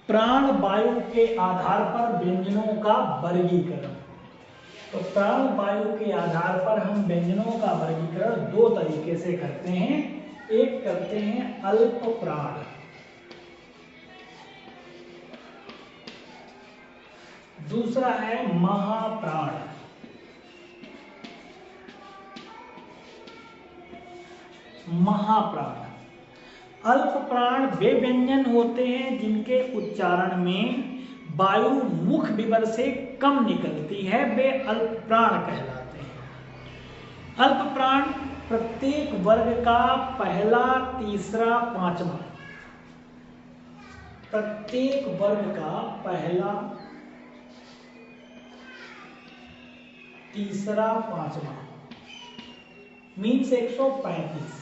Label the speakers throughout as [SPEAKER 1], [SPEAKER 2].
[SPEAKER 1] प्राण वायु के आधार पर व्यंजनों का वर्गीकरण। तो प्राण वायु के आधार पर हम व्यंजनों का वर्गीकरण दो तरीके से करते हैं। एक करते हैं अल्प प्राण, दूसरा है महाप्राण। महाप्राण, अल्प प्राण वे व्यंजन होते हैं जिनके उच्चारण में वायु मुख विवर से कम निकलती है, वे अल्प प्राण कहलाते हैं। अल्प प्राण प्रत्येक वर्ग का पहला, तीसरा, पांचवा, प्रत्येक वर्ग का पहला, तीसरा, पांचवा मीन्स 135,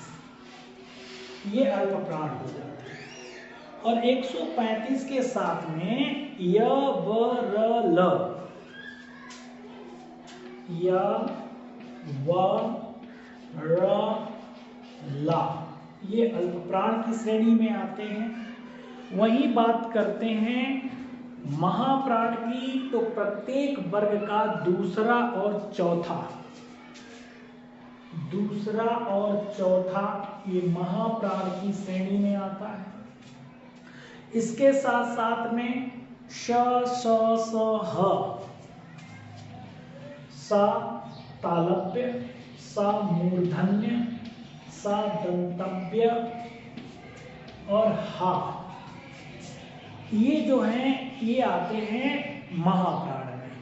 [SPEAKER 1] ये अल्प प्राण हो जाते हैं। और 135 के साथ में य व र ल, य व र ला, ये अल्प प्राण की श्रेणी में आते हैं। वही बात करते हैं महाप्राण की, तो प्रत्येक वर्ग का दूसरा और चौथा, दूसरा और चौथा ये महाप्राण की श्रेणी में आता है। इसके साथ साथ में श, स, ह, सा तालव्य, सा मूर्धन्य, सा दंतव्य और हा, ये जो हैं ये आते हैं महाप्राण में।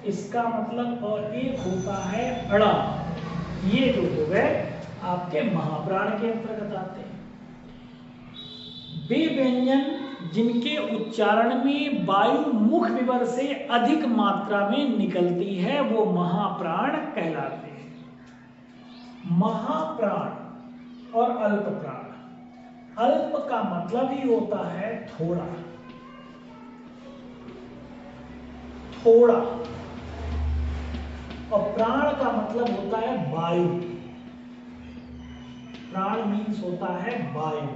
[SPEAKER 1] इसका मतलब और एक होता है अड़ा, ये जो हो गए आपके महाप्राण के अंतर्गत आते हैं। वे व्यंजन जिनके उच्चारण में वायु मुख विवर से अधिक मात्रा में निकलती है वो महाप्राण कहलाते हैं। महाप्राण और अल्प प्राण, अल्प का मतलब ही होता है थोड़ा, थोड़ा, और प्राण का मतलब होता है वायु। प्राण मीन्स होता है वायु,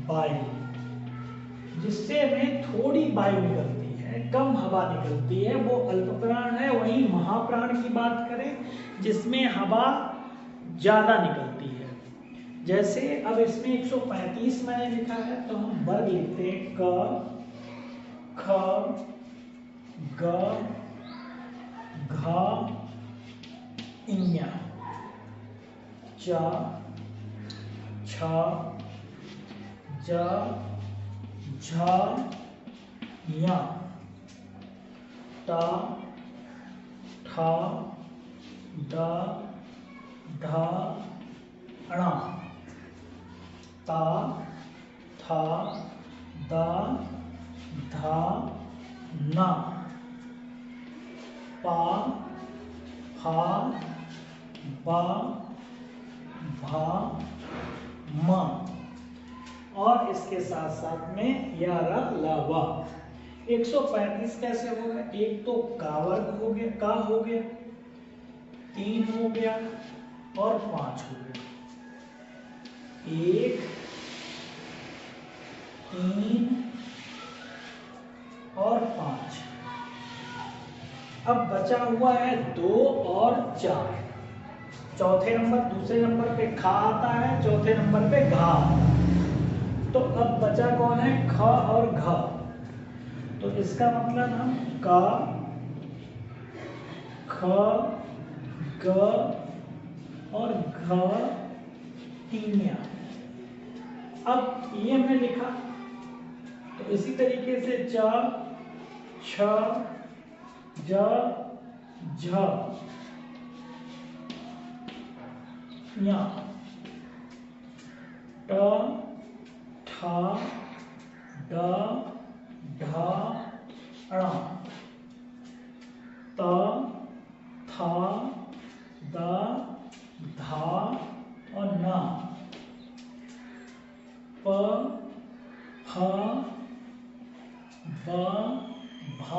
[SPEAKER 1] वायु जिससे में थोड़ी वायु निकलती है, कम हवा निकलती है, वो अल्प प्राण है। वहीं महाप्राण की बात करें जिसमें हवा ज्यादा निकलती है। जैसे अब इसमें 135 मैंने लिखा है तो हम वर्ग लिखते हैं क, ख, ग, घ, इञ, च, छ, ज, झ, ञ, ट, ठ, ड, ढ, ण, त, थ, द, ध, न, प, फ, ब, भ, म, और इसके साथ साथ में या र ल व। 135 कैसे हो गया? एक तो का वर्ग हो गया, का हो गया, 3 हो गया और 5 हो गया। 1, 3 और 5। अब बचा हुआ है 2 और 4। चौथे नंबर, दूसरे नंबर पे खा आता है, चौथे नंबर पे घा आता है। तो अब बचा कौन है? ख और घ। तो इसका मतलब हम का, ख, ग और घ, तीनिया। अब ये हमने लिखा, तो इसी तरीके से च, छ, ज, झ, ञ, ट, ठ, ड, ढ, ण, त, थ, द, ध और न, प, फ, ब, भ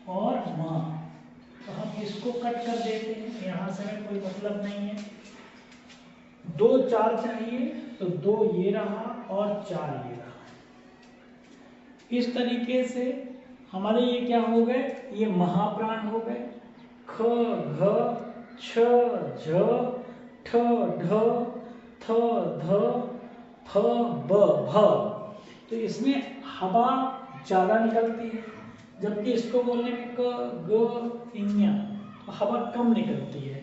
[SPEAKER 1] और म। तो हम इसको कट कर देते हैं, यहां से हमें कोई मतलब नहीं है। 2 4 चाहिए तो 2 ये रहा और 4 ये रहा। इस तरीके से हमारे ये क्या हो गए, ये महाप्राण हो गए। ख घ छ झ ठ ढ थ ध फ ब भ। तो इसमें हवा ज्यादा निकलती है, जबकि इसको बोलने में क ग इन्या तो हवा कम निकलती है।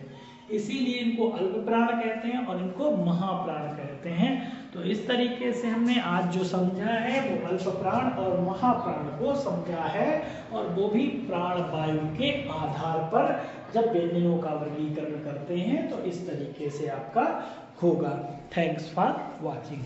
[SPEAKER 1] इसीलिए इनको अल्प प्राण कहते हैं और इनको महाप्राण कहते हैं। तो इस तरीके से हमने आज जो समझा है वो अल्प प्राण और महाप्राण को समझा है, और वो भी प्राण वायु के आधार पर जब व्यंजनों का वर्गीकरण करते हैं तो इस तरीके से आपका होगा। Thanks for watching.